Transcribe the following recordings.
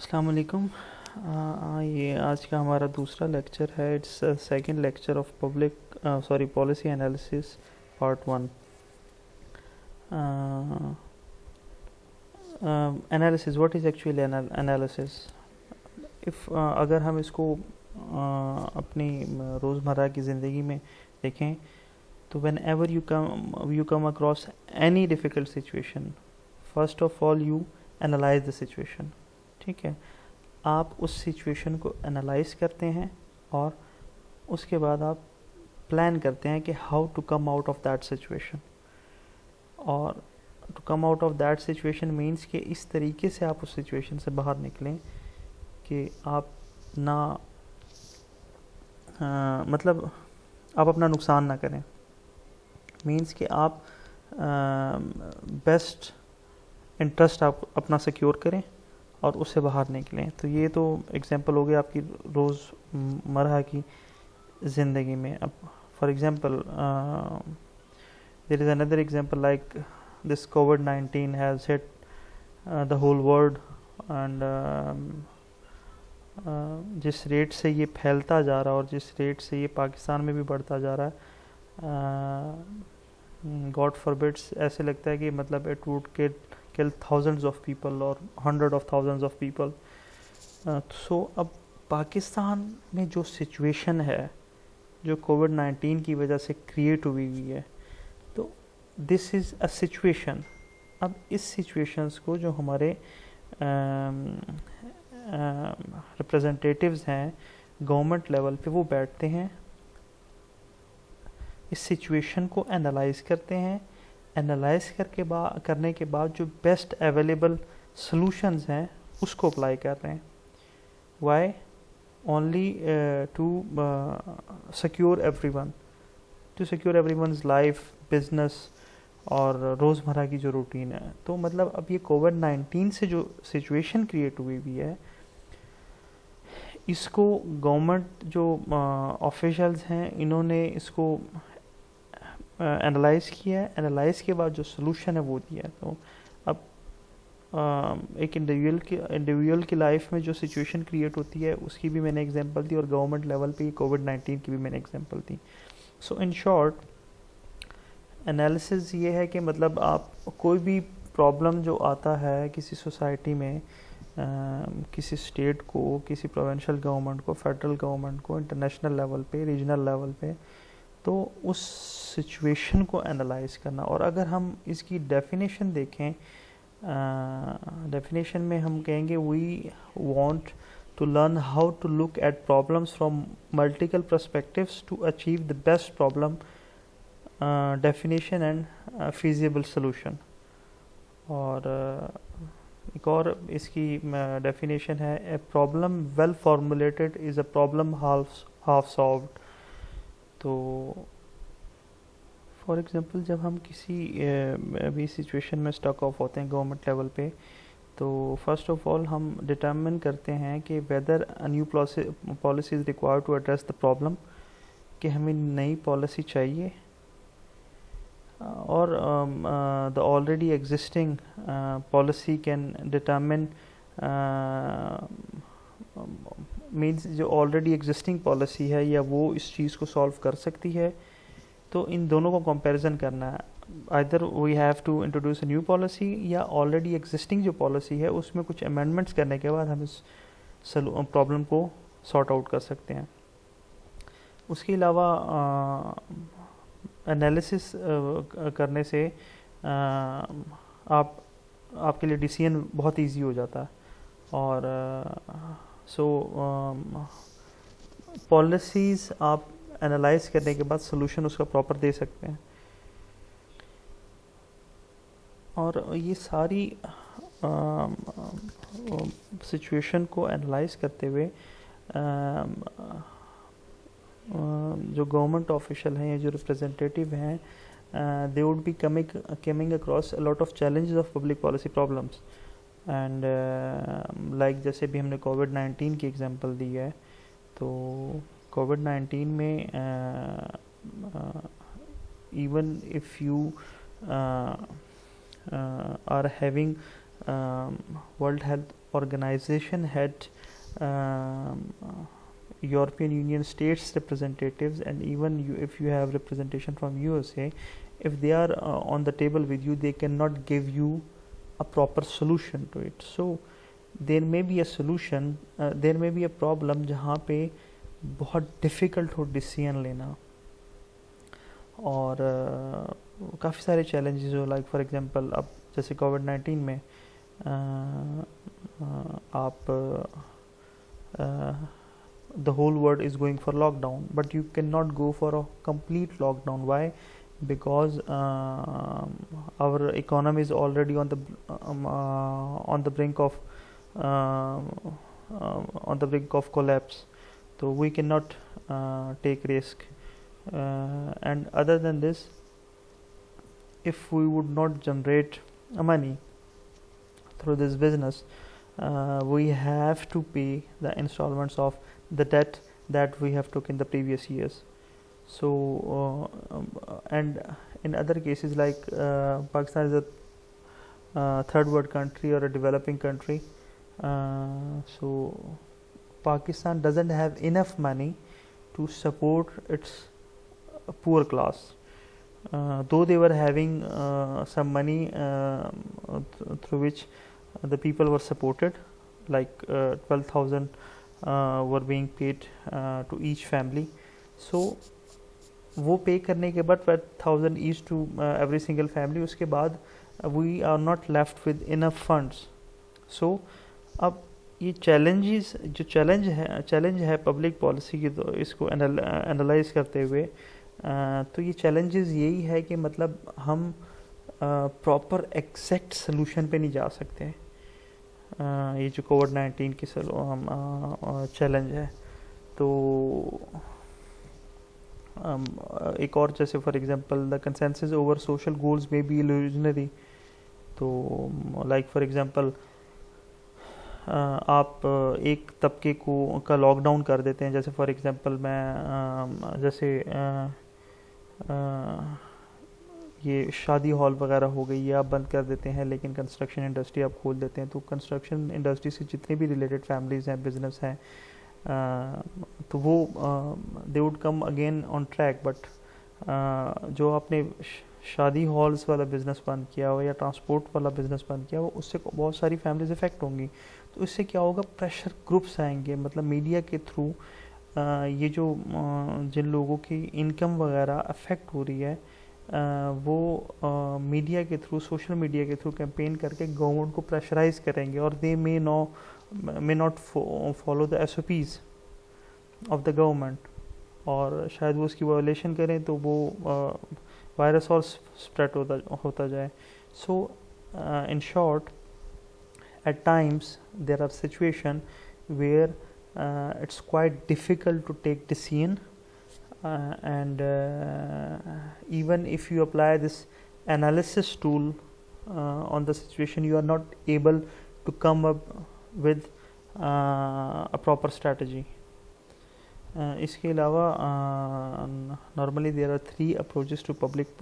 अस्सलाम वालेकुम। ये आज का हमारा दूसरा लेक्चर है। It's second lecture of policy analysis part one. Analysis, what is actually analysis? अगर हम इसको अपनी रोज़मर्रा की ज़िंदगी में देखें तो when ever you come across any difficult situation, first of all you analyse the situation. ठीक है, आप उस सिचुएशन को एनालाइज करते हैं और उसके बाद आप प्लान करते हैं कि how to come out of that situation. और to come out of that situation means कि इस तरीके से आप उस सिचुएशन से बाहर निकलें कि आप ना मतलब आप अपना नुकसान ना करें। मीन्स कि आप बेस्ट इंटरेस्ट आप अपना सिक्योर करें और उससे बाहर निकलें। तो ये तो एग्जांपल हो गया आपकी रोज़मर्रा की ज़िंदगी में। अब for example there is another example like this COVID-19 has hit the whole world and जिस रेट से ये फैलता जा रहा है और जिस रेट से ये पाकिस्तान में भी बढ़ता जा रहा है, गॉड फॉरबिड्स, ऐसे लगता है कि मतलब it would kill thousands of people और hundred of thousands of people। सो अब पाकिस्तान में जो सिचुएशन है जो COVID-19 की वजह से क्रिएट हुई है, तो दिस इज़ अ सिचुएशन। अब इस सिचुएशंस को जो हमारे रिप्रेजेंटेटिव्स हैं गवर्नमेंट लेवल पे, वो बैठते हैं, इस सिचुएशन को एनालाइज करते हैं। एनालाइज करने के बाद जो बेस्ट अवेलेबल सॉल्यूशंस हैं उसको अप्लाई कर रहे हैं। Why? Only to secure everyone, to secure everyone's life, business और रोज़मर्रा की जो रूटीन है। तो मतलब अब ये COVID-19 से जो सिचुएशन क्रिएट हुई है, इसको गवर्नमेंट जो ऑफिशियल्स हैं इन्होंने इसको एनालाइज किया है। एनालाइज के बाद जो सोल्यूशन है वो दिया है। तो अब एक इंडिविजुअल की लाइफ में जो सिचुएशन क्रिएट होती है उसकी भी मैंने एग्जांपल दी और गवर्नमेंट लेवल पे COVID-19 की भी मैंने example the. So in short analysis ये है कि मतलब आप कोई भी प्रॉब्लम जो आता है किसी सोसाइटी में, किसी स्टेट को, किसी प्रोविंशियल गवर्नमेंट को, फेडरल गवर्नमेंट को, इंटरनेशनल लेवल पे, रीजनल लेवल पे, तो उस सिचुएशन को एनालाइज करना। और अगर हम इसकी डेफिनेशन देखें, डेफिनेशन में हम कहेंगे we want to learn how to look at problems from multiple perspectives to achieve the best problem definition and feasible solution. और एक और इसकी डेफिनेशन है, a problem well formulated is a problem half solved. तो for example जब हम किसी भी सिचुएशन में स्टक ऑफ होते हैं गवर्नमेंट लेवल पे, तो फर्स्ट ऑफ ऑल हम डिटरमिन करते हैं कि whether a new policy is required to address the problem, कि हमें नई पॉलिसी चाहिए, और the already existing policy can determine, means जो ऑलरेडी एग्जिस्टिंग पॉलिसी है या वो इस चीज़ को सॉल्व कर सकती है। तो इन दोनों को कंपैरिजन करना है। Either we have to introduce a new policy या ऑलरेडी एग्जिस्टिंग जो पॉलिसी है उसमें कुछ अमेंडमेंट्स करने के बाद हम इस प्रॉब्लम को सॉर्ट आउट कर सकते हैं। उसके अलावा एनालिसिस करने से आपके लिए डिसीजन बहुत इजी हो जाता है। और पॉलिसीज़ आप एनालाइज करने के बाद सोल्यूशन उसका प्रॉपर दे सकते हैं। और ये सारी सिचुएशन को एनालाइज करते हुए जो गवर्नमेंट ऑफिशियल हैं या जो रिप्रेजेंटेटिव हैं, they would be coming across a lot of challenges of public policy problems and like जैसे भी हमने COVID-19 की एग्जांपल दी है, तो COVID-19 में even if you are having World Health Organization had European Union states representatives, and even if you have representation from USA, if they are on the table with you, they cannot give you a proper solution to it. So there may be a solution, there may be a problem जहाँ पे बहुत difficult हो decision लेना, और काफ़ी सारे challenges हो, like for example अब जैसे COVID-19 में आप the whole world is going for lockdown, but you cannot go for a complete lockdown. Why? Because our economy is already on the brink of collapse, so we cannot take risk. And other than this, if we would not generate money through this business, we have to pay the installments of the debt that we have took in the previous years. So and in other cases, like Pakistan is a third world country or a developing country, so Pakistan doesn't have enough money to support its poor class, though they were having some money through which the people were supported, like 12,000 were being paid to each family. So वो पे करने के बाद 12,000 each to every single family, उसके बाद we are not left with enough funds. So अब ये challenge है पब्लिक पॉलिसी की, तो इसको एनालाइज करते हुए तो ये चैलेंजेस यही है कि मतलब हम प्रॉपर एग्जैक्ट सोल्यूशन पे नहीं जा सकते। ये जो कोविड-19 की चैलेंज है, तो एक और जैसे for example the consensus over social goals में बी इल्यूजनरी। तो लाइक फॉर एग्जांपल आप एक तबके का लॉकडाउन कर देते हैं, जैसे फॉर एग्जांपल मैं जैसे ये शादी हॉल वगैरह हो गई, ये आप बंद कर देते हैं, लेकिन कंस्ट्रक्शन इंडस्ट्री आप खोल देते हैं। तो कंस्ट्रक्शन इंडस्ट्री से जितने भी रिलेटेड फैमिलीज़ हैं, बिजनेस हैं, तो वो they would come again on track. But जो आपने शादी हॉल्स वाला बिज़नेस बंद किया हो या ट्रांसपोर्ट वाला बिज़नेस बंद किया हो, उससे बहुत सारी फैमिलीज इफ़ेक्ट होंगी। तो इससे क्या होगा, प्रेशर ग्रुप्स आएंगे, मतलब मीडिया के थ्रू ये जो जिन लोगों की इनकम वगैरह अफेक्ट हो रही है, वो मीडिया के थ्रू, सोशल मीडिया के थ्रू कैंपेन करके गवर्नमेंट को प्रेशराइज करेंगे, और they may not follow the SOPs of the government, और शायद वो उसकी वायलेशन करें तो वो वायरस और स्प्रेड होता जाए। So in short, at times there are situations where it's quite difficult to take decision, and even if you apply this analysis tool on the situation, you are not able to come up with a proper strategy. इसके अलावा normally there are 3 approaches to public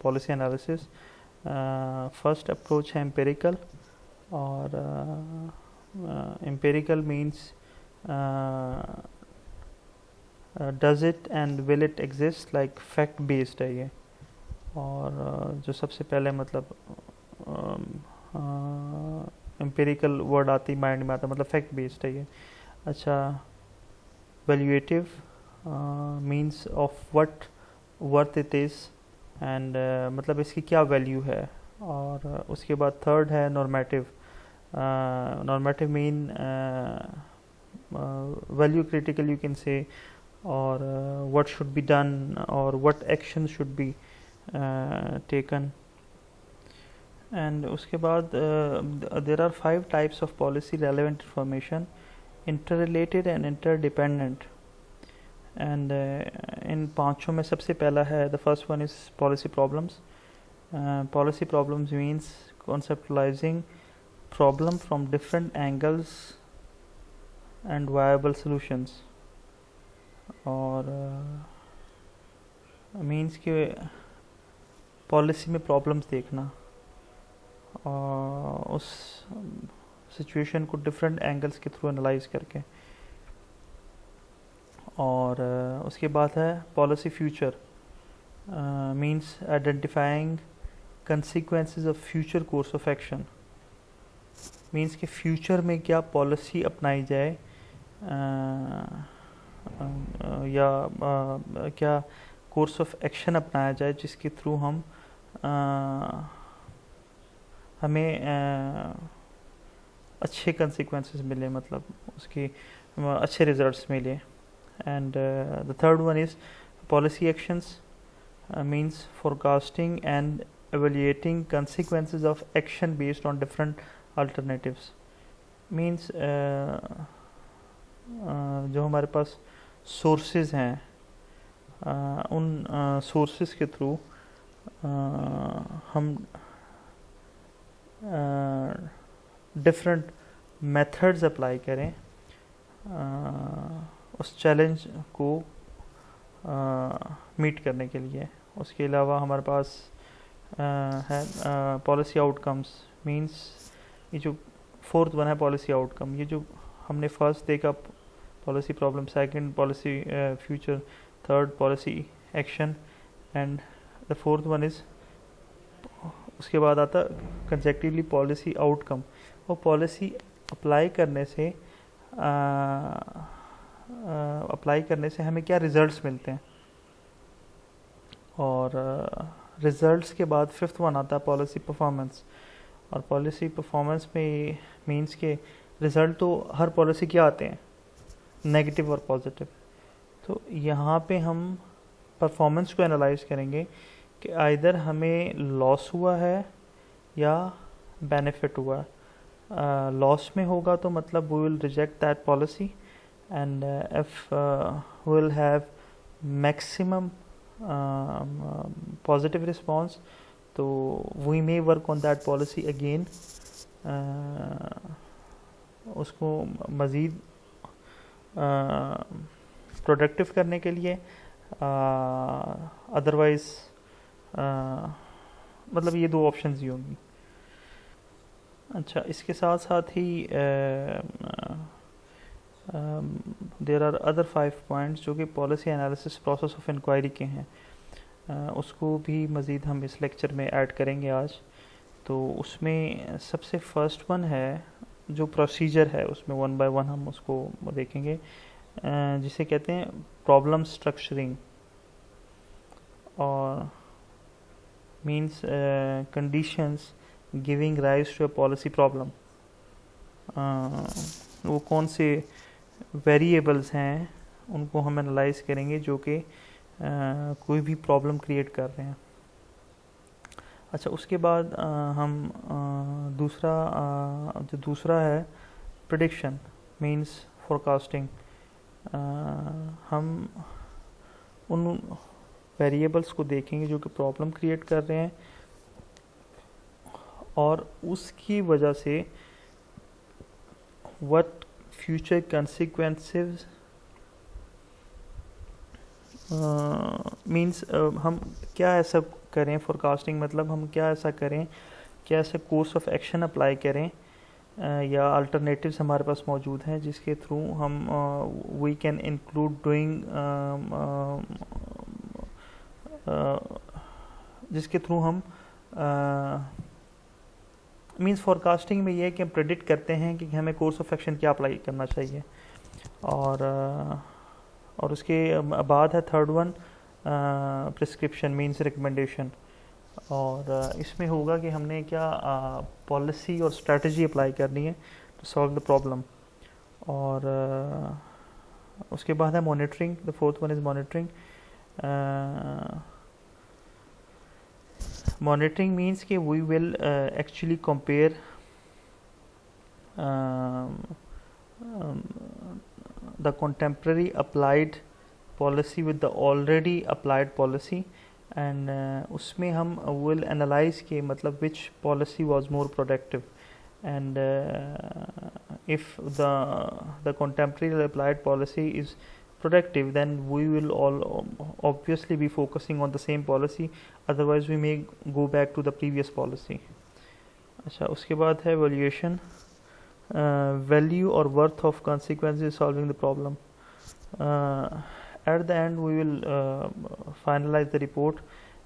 policy analysis. First approach है empirical, और empirical means does it and will it exist, like fact based है ये। और जो सबसे पहले मतलब empirical वर्ड आती माइंड में आता, मतलब fact based है ये। अच्छा, वैल्यूएटिव means of what worth it is, and मतलब इसकी क्या वैल्यू है। और उसके बाद थर्ड है normative. Normative mean value critical you can say, और व्हाट शुड बी डन, और what action should be taken. And उसके बाद there are 5 types of policy relevant information, interrelated and interdependent. And इन पांचों में सबसे पहला है, the first one is policy problems. Policy problems means conceptualizing problem from different angles and viable solutions, और means कि policy में problems देखना, उस सिचुएशन को डिफरेंट एंगल्स के थ्रू एनालाइज करके। और उसके बाद है policy future, means identifying consequences of future course of action, means कि फ्यूचर में क्या पॉलिसी अपनाई जाए या क्या कोर्स ऑफ एक्शन अपनाया जाए जिसके थ्रू हमें अच्छे कंसिक्वेंसेस मिले, मतलब उसके अच्छे रिजल्ट्स मिले। And the third one is policy actions, means forecasting and evaluating consequences of action based on different alternatives, means जो हमारे पास सोर्सेज हैं उन सोर्सेज के थ्रू हम डिफरेंट मेथड्स अप्लाई करें उस चैलेंज को मीट करने के लिए। उसके अलावा हमारे पास है पॉलिसी आउटकम्स, मींस ये जो फोर्थ वन है पॉलिसी आउटकम, ये जो हमने फर्स्ट देखा policy problem, second policy future, third policy action, and the fourth one is, उसके बाद आता कंसेक्टिवली पॉलिसी आउटकम। और पॉलिसी अप्लाई करने से हमें क्या रिजल्ट्स मिलते हैं। और रिजल्ट्स के बाद फिफ्थ वन आता है पॉलिसी परफॉर्मेंस। और पॉलिसी परफॉर्मेंस में मींस के रिज़ल्ट तो हर पॉलिसी के आते हैं, नेगेटिव और पॉजिटिव। तो यहाँ पे हम परफॉर्मेंस को एनालाइज करेंगे कि आइदर हमें लॉस हुआ है या बेनिफिट हुआ है। लॉस में होगा तो मतलब we will reject that policy, and if will have maximum positive response, तो we may work on that policy again, उसको मज़ीद प्रोडक्टिव करने के लिए। अदरवाइज़ मतलब ये दो ऑप्शंस ही होंगी। अच्छा, इसके साथ साथ ही देयर आर अदर 5 पॉइंट्स जो कि policy analysis process of inquiry के हैं, उसको भी मज़ीद हम इस लेक्चर में ऐड करेंगे आज। तो उसमें सबसे फर्स्ट वन है जो प्रोसीजर है, उसमें वन बाय वन हम उसको देखेंगे, जिसे कहते हैं प्रॉब्लम स्ट्रक्चरिंग, और means conditions giving rise to a policy problem. वो कौन से वेरिएबल्स हैं उनको हम एनालाइज करेंगे जो कि कोई भी प्रॉब्लम क्रिएट कर रहे हैं। अच्छा, उसके बाद हम दूसरा है प्रेडिक्शन, मींस फोरकास्टिंग। हम उन वेरिएबल्स को देखेंगे जो कि प्रॉब्लम क्रिएट कर रहे हैं और उसकी वजह से व्हाट फ्यूचर कंसिक्वेंसेस मींस हम क्या ऐसा करें, फोरकास्टिंग मतलब हम क्या ऐसा करें, क्या ऐसा कोर्स ऑफ एक्शन अप्लाई करें या अल्टरनेटिव्स हमारे पास मौजूद हैं जिसके थ्रू हम वी कैन इंक्लूड डूइंग, जिसके थ्रू हम मींस फोरकास्टिंग में ये है कि हम प्रेडिक्ट करते हैं कि हमें कोर्स ऑफ एक्शन क्या अप्लाई करना चाहिए। और उसके बाद है third one prescription, means recommendation. और इसमें होगा कि हमने क्या पॉलिसी और स्ट्रेटजी अप्लाई करनी है टू सॉल्व द प्रॉब्लम। और उसके बाद है monitoring, the fourth one is monitoring. Monitoring means कि we will actually compare the contemporary applied policy with the already applied policy, and उसमें हम will analyze के मतलब which policy was more productive, and if the contemporary applied policy is productive, then we will all obviously be focusing on the same policy, otherwise we may go back to the previous policy. अच्छा, उसके बाद है valuation, value और worth of consequences solving the problem. At the end we will finalize the report,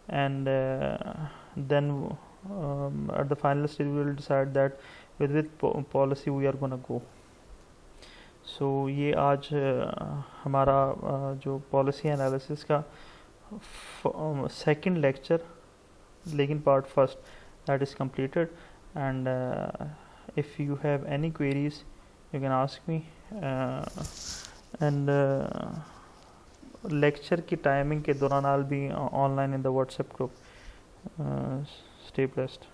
and then at the final stage we will decide that with which policy we are gonna go. So ये आज हमारा जो policy analysis का second lecture, लेकिन part first that is completed. And if you have any queries you can ask me. And lecture की timing के दौरान I'll be online in the WhatsApp group. Stay blessed.